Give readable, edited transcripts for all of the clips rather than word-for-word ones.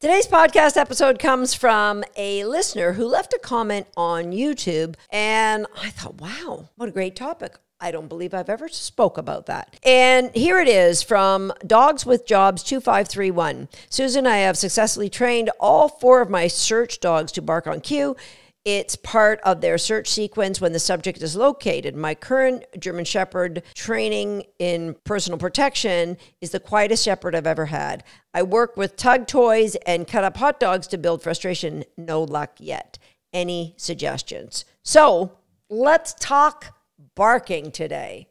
Today's podcast episode comes from a listener who left a comment on YouTube, and I thought, wow, what a great topic. I don't believe I've ever spoke about that. And here it is from Dogs with Jobs 2531. Susan, I have successfully trained all 4 of my search dogs to bark on cue. It's part of their search sequence when the subject is located. My current German Shepherd training in personal protection is the quietest Shepherd I've ever had. I work with tug toys and cut up hot dogs to build frustration. No luck yet. Any suggestions? So let's talk barking today.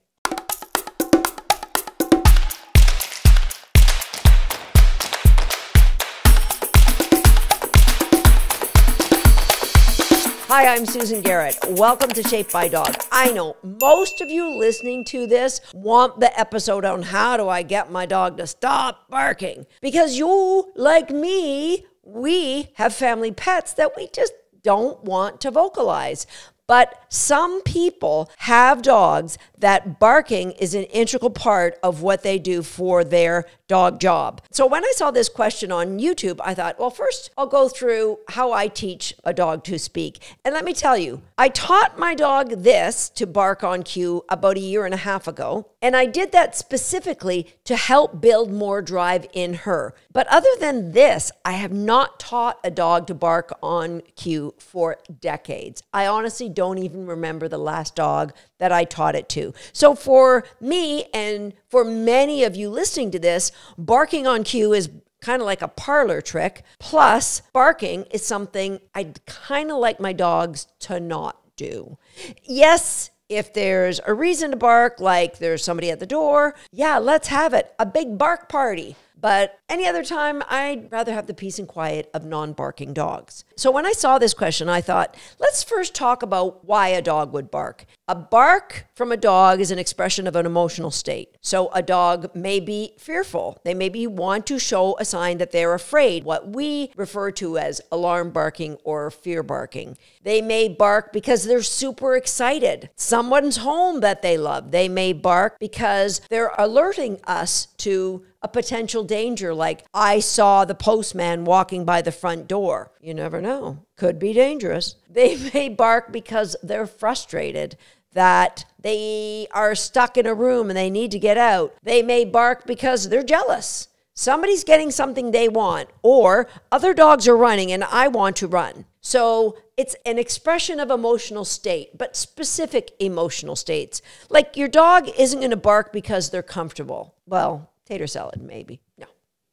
Hi, I'm Susan Garrett. Welcome to Shaped by Dog. I know most of you listening to this want the episode on how do I get my dog to stop barking. Because you, like me, we have family pets that we just don't want to vocalize. But some people have dogs that barking is an integral part of what they do for their dog job. So when I saw this question on YouTube, I thought, well, first I'll go through how I teach a dog to speak. And let me tell you, I taught my dog this to bark on cue about 1.5 years ago. And I did that specifically to help build more drive in her. But other than this, I have not taught a dog to bark on cue for decades. I honestly don't even remember the last dog that I taught it to. So for me and for many of you listening to this, barking on cue is kind of like a parlor trick. Plus, barking is something I'd kind of like my dogs to not do. Yes, if there's a reason to bark, like there's somebody at the door, yeah, let's have it. A big bark party. But any other time, I'd rather have the peace and quiet of non-barking dogs. So when I saw this question, I thought, let's first talk about why a dog would bark. A bark from a dog is an expression of an emotional state. So a dog may be fearful. They maybe want to show a sign that they're afraid, what we refer to as alarm barking or fear barking. They may bark because they're super excited. Someone's home that they love. They may bark because they're alerting us to a potential danger, like I saw the postman walking by the front door. You never know. Could be dangerous. They may bark because they're frustrated, that they are stuck in a room and they need to get out. They may bark because they're jealous. Somebody's getting something they want, or other dogs are running and I want to run. So it's an expression of emotional state, but specific emotional states. Like your dog isn't going to bark because they're comfortable. Well, tater salad, maybe. No.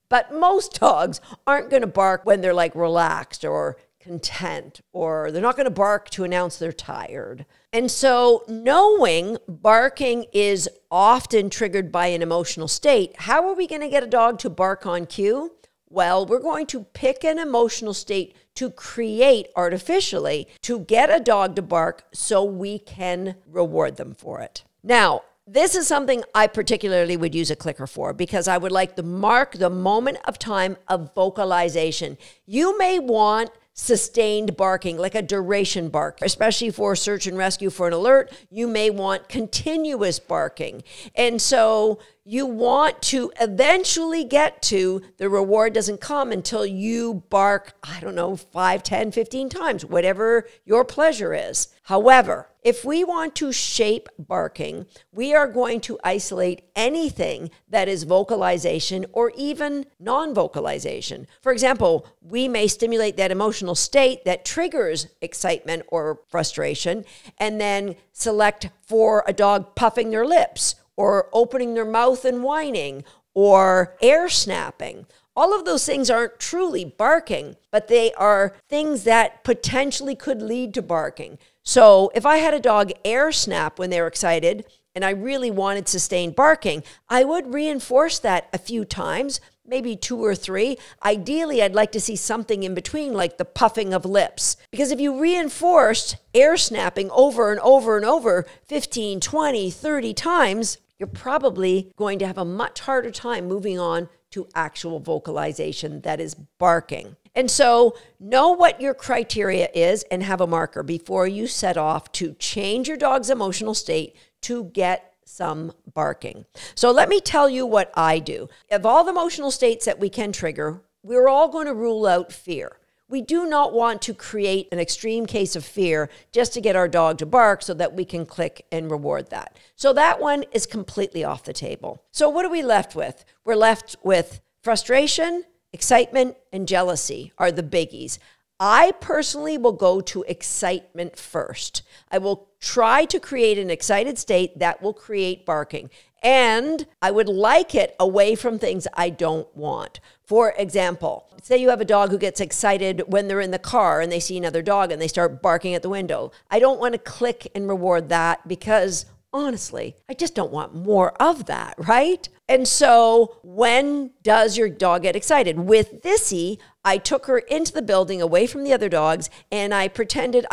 But most dogs aren't going to bark when they're like relaxed or content, or they're not going to bark to announce they're tired. And so knowing barking is often triggered by an emotional state, how are we going to get a dog to bark on cue? Well, we're going to pick an emotional state to create artificially to get a dog to bark so we can reward them for it. Now, this is something I particularly would use a clicker for because I would like to mark the moment of time of vocalization. You may want sustained barking, like a duration bark, especially for search and rescue for an alert. You may want continuous barking. And so you want to eventually get to the reward doesn't come until you bark, 5, 10, 15 times, whatever your pleasure is. However, if we want to shape barking, we are going to isolate anything that is vocalization or even non-vocalization. For example, we may stimulate that emotional state that triggers excitement or frustration and then select for a dog puffing their lips or opening their mouth and whining or air snapping. All of those things aren't truly barking, but they are things that potentially could lead to barking. So if I had a dog air snap when they're excited and I really wanted sustained barking, I would reinforce that a few times, maybe 2 or 3. Ideally, I'd like to see something in between, like the puffing of lips. Because if you reinforced air snapping over and over and over 15, 20, 30 times, you're probably going to have a much harder time moving on to actual vocalization that is barking. And so know what your criteria is and have a marker before you set off to change your dog's emotional state to get some barking. So let me tell you what I do. Of all the emotional states that we can trigger, we're all going to rule out fear. We do not want to create an extreme case of fear just to get our dog to bark so that we can click and reward that. So that one is completely off the table. So what are we left with? We're left with frustration, excitement, and jealousy are the biggies. I personally will go to excitement first. I will try to create an excited state that will create barking. And I would like it away from things I don't want. For example, say you have a dog who gets excited when they're in the car and they see another dog and they start barking at the window. I don't want to click and reward that because honestly, I just don't want more of that, right? And so when does your dog get excited? With Thissy, I took her into the building away from the other dogs and I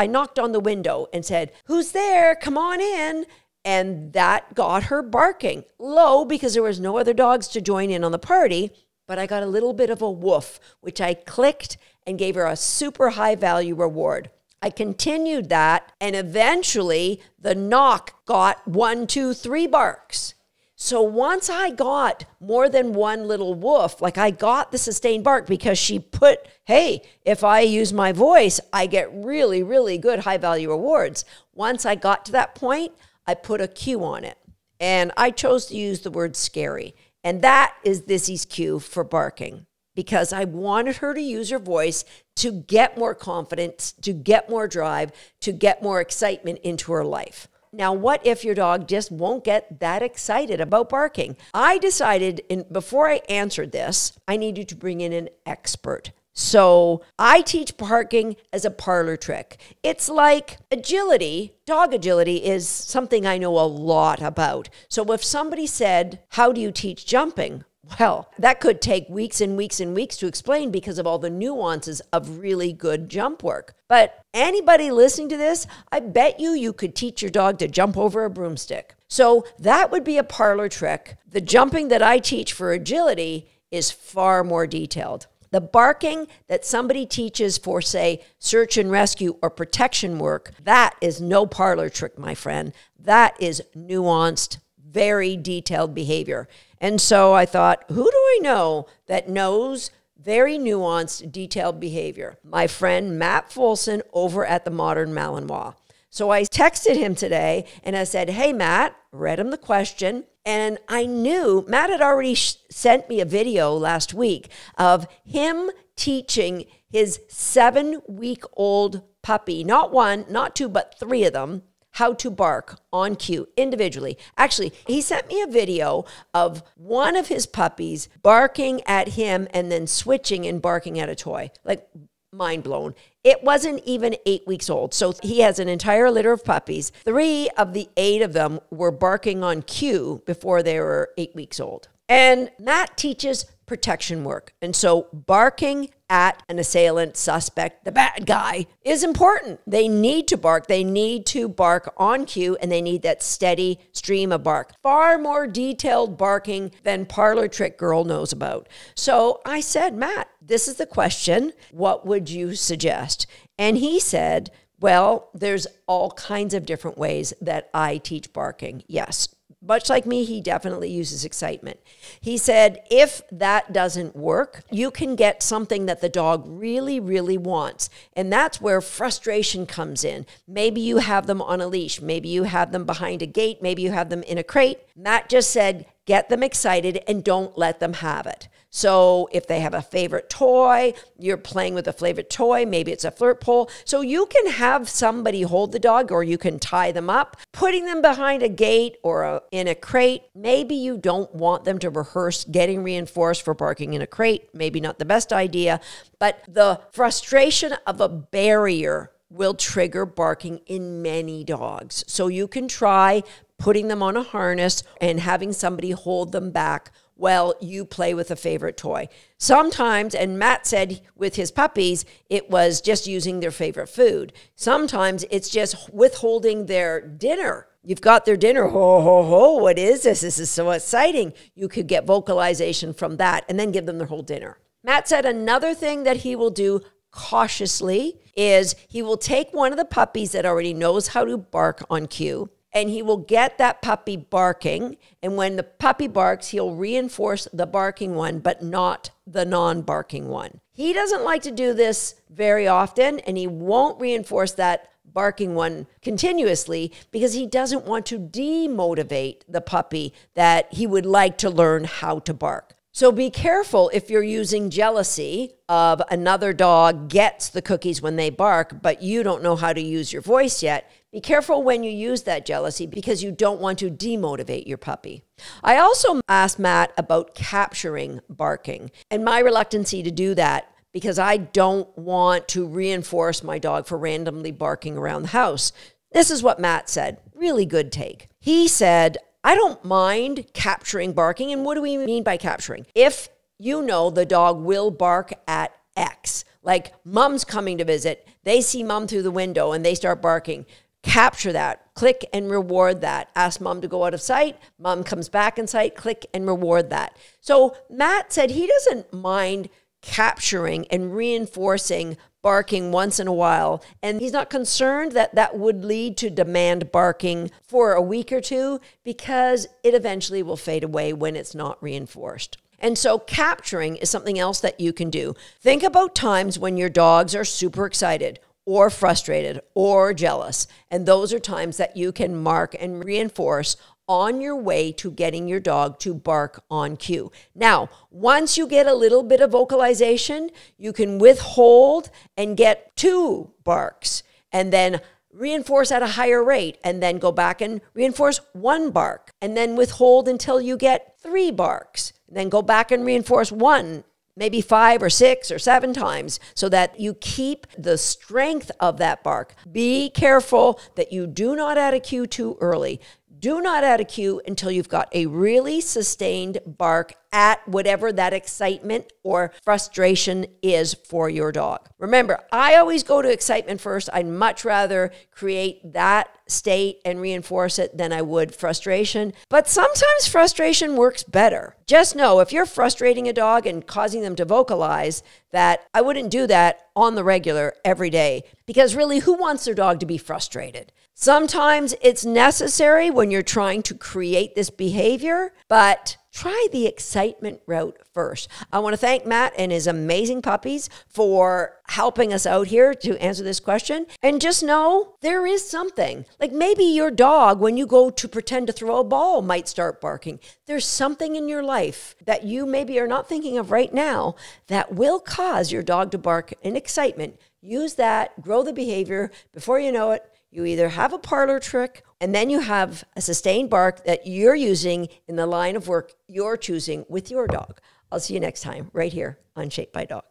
knocked on the window and said, "Who's there? Come on in." And that got her barking low because there was no other dogs to join in on the party. But I got a little bit of a woof, which I clicked and gave her a super high value reward. I continued that, and eventually the knock got 1, 2, 3 barks. So once I got more than one little woof, like I got the sustained bark because she put, hey, if I use my voice, I get really, really good high value rewards. Once I got to that point, I put a cue on it, and I chose to use the word scary. And that is Thissy's cue for barking, because I wanted her to use her voice to get more confidence, to get more drive, to get more excitement into her life. Now, what if your dog just won't get that excited about barking? I decided before I answered this, I needed to bring in an expert. So I teach barking as a parlor trick. It's like agility. Dog agility is something I know a lot about. So if somebody said, "How do you teach jumping?" Well, that could take weeks and weeks and weeks to explain because of all the nuances of really good jump work. But anybody listening to this, I bet you could teach your dog to jump over a broomstick. So that would be a parlor trick. The jumping that I teach for agility is far more detailed. The barking that somebody teaches for, say, search and rescue or protection work, that is no parlor trick, my friend. That is nuanced, very detailed behavior. And so I thought, who do I know that knows very nuanced, detailed behavior? My friend Matt Folsom over at the Modern Malinois. So I texted him today and I said, "Hey, Matt," read him the question. And I knew Matt had already sent me a video last week of him teaching his 7-week-old puppy, not 1, not 2, but 3 of them, how to bark on cue individually. Actually, he sent me a video of one of his puppies barking at him and then switching and barking at a toy. Like, mind blown. It wasn't even 8 weeks old. So he has an entire litter of puppies. 3 of the 8 of them were barking on cue before they were 8 weeks old. And Matt teaches protection work. And so barking at an assailant, suspect, the bad guy is important. They need to bark. They need to bark on cue, and they need that steady stream of bark. Far more detailed barking than Parlor Trick Girl knows about. So I said, "Matt, this is the question. What would you suggest?" And he said, "Well, there's all kinds of different ways that I teach barking." Yes. Much like me, he definitely uses excitement. He said, if that doesn't work, you can get something that the dog really, really wants. And that's where frustration comes in. Maybe you have them on a leash. Maybe you have them behind a gate. Maybe you have them in a crate. Matt just said, get them excited and don't let them have it. So if they have a favorite toy, you're playing with a favorite toy, maybe it's a flirt pole. So you can have somebody hold the dog, or you can tie them up, putting them behind a gate or in a crate. Maybe you don't want them to rehearse getting reinforced for barking in a crate. Maybe not the best idea, but the frustration of a barrier will trigger barking in many dogs. So you can try putting them on a harness and having somebody hold them back while you play with a favorite toy. Sometimes, and Matt said with his puppies, it was just using their favorite food. Sometimes it's just withholding their dinner. You've got their dinner. Ho, ho, ho. What is this? This is so exciting. You could get vocalization from that and then give them their whole dinner. Matt said another thing that he will do cautiously is he will take one of the puppies that already knows how to bark on cue, and he will get that puppy barking. And when the puppy barks, he'll reinforce the barking one, but not the non-barking one. He doesn't like to do this very often, and he won't reinforce that barking one continuously because he doesn't want to demotivate the puppy that he would like to learn how to bark. So be careful if you're using jealousy of another dog gets the cookies when they bark, but you don't know how to use your voice yet. Be careful when you use that jealousy because you don't want to demotivate your puppy. I also asked Matt about capturing barking and my reluctancy to do that because I don't want to reinforce my dog for randomly barking around the house. This is what Matt said. Really good take. He said, I don't mind capturing barking. And what do we mean by capturing? If you know the dog will bark at X, like mom's coming to visit, they see mom through the window and they start barking, capture that, click and reward that. Ask mom to go out of sight, mom comes back in sight, click and reward that. So Matt said he doesn't mind capturing and reinforcing barking once in a while. And he's not concerned that that would lead to demand barking for a week or two because it eventually will fade away when it's not reinforced. And so capturing is something else that you can do. Think about times when your dogs are super excited or frustrated or jealous. And those are times that you can mark and reinforce on your way to getting your dog to bark on cue. Now, once you get a little bit of vocalization, you can withhold and get 2 barks and then reinforce at a higher rate and then go back and reinforce 1 bark and then withhold until you get 3 barks. Then go back and reinforce 1, maybe 5 or 6 or 7 times so that you keep the strength of that bark. Be careful that you do not add a cue too early. Do not add a cue until you've got a really sustained bark at whatever that excitement or frustration is for your dog. Remember, I always go to excitement first. I'd much rather create that state and reinforce it than I would frustration. But sometimes frustration works better. Just know if you're frustrating a dog and causing them to vocalize, that I wouldn't do that on the regular every day because really, who wants their dog to be frustrated? Sometimes it's necessary when you're trying to create this behavior, but try the excitement route first. I want to thank Matt and his amazing puppies for helping us out here to answer this question. And just know there is something. Like maybe your dog, when you go to pretend to throw a ball, might start barking. There's something in your life that you maybe are not thinking of right now that will cause your dog to bark in excitement. Use that, grow the behavior. Before you know it, you either have a parlor trick and then you have a sustained bark that you're using in the line of work you're choosing with your dog. I'll see you next time right here on Shaped by Dog.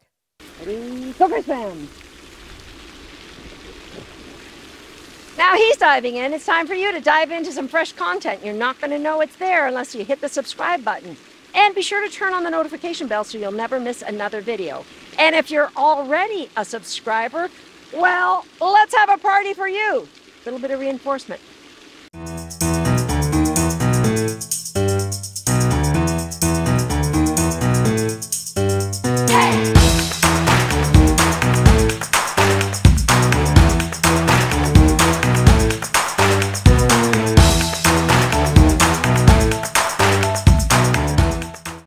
Cooker spam. Now he's diving in. It's time for you to dive into some fresh content. You're not going to know it's there unless you hit the subscribe button. And be sure to turn on the notification bell so you'll never miss another video. And if you're already a subscriber, well, let's have a party for you. A little bit of reinforcement.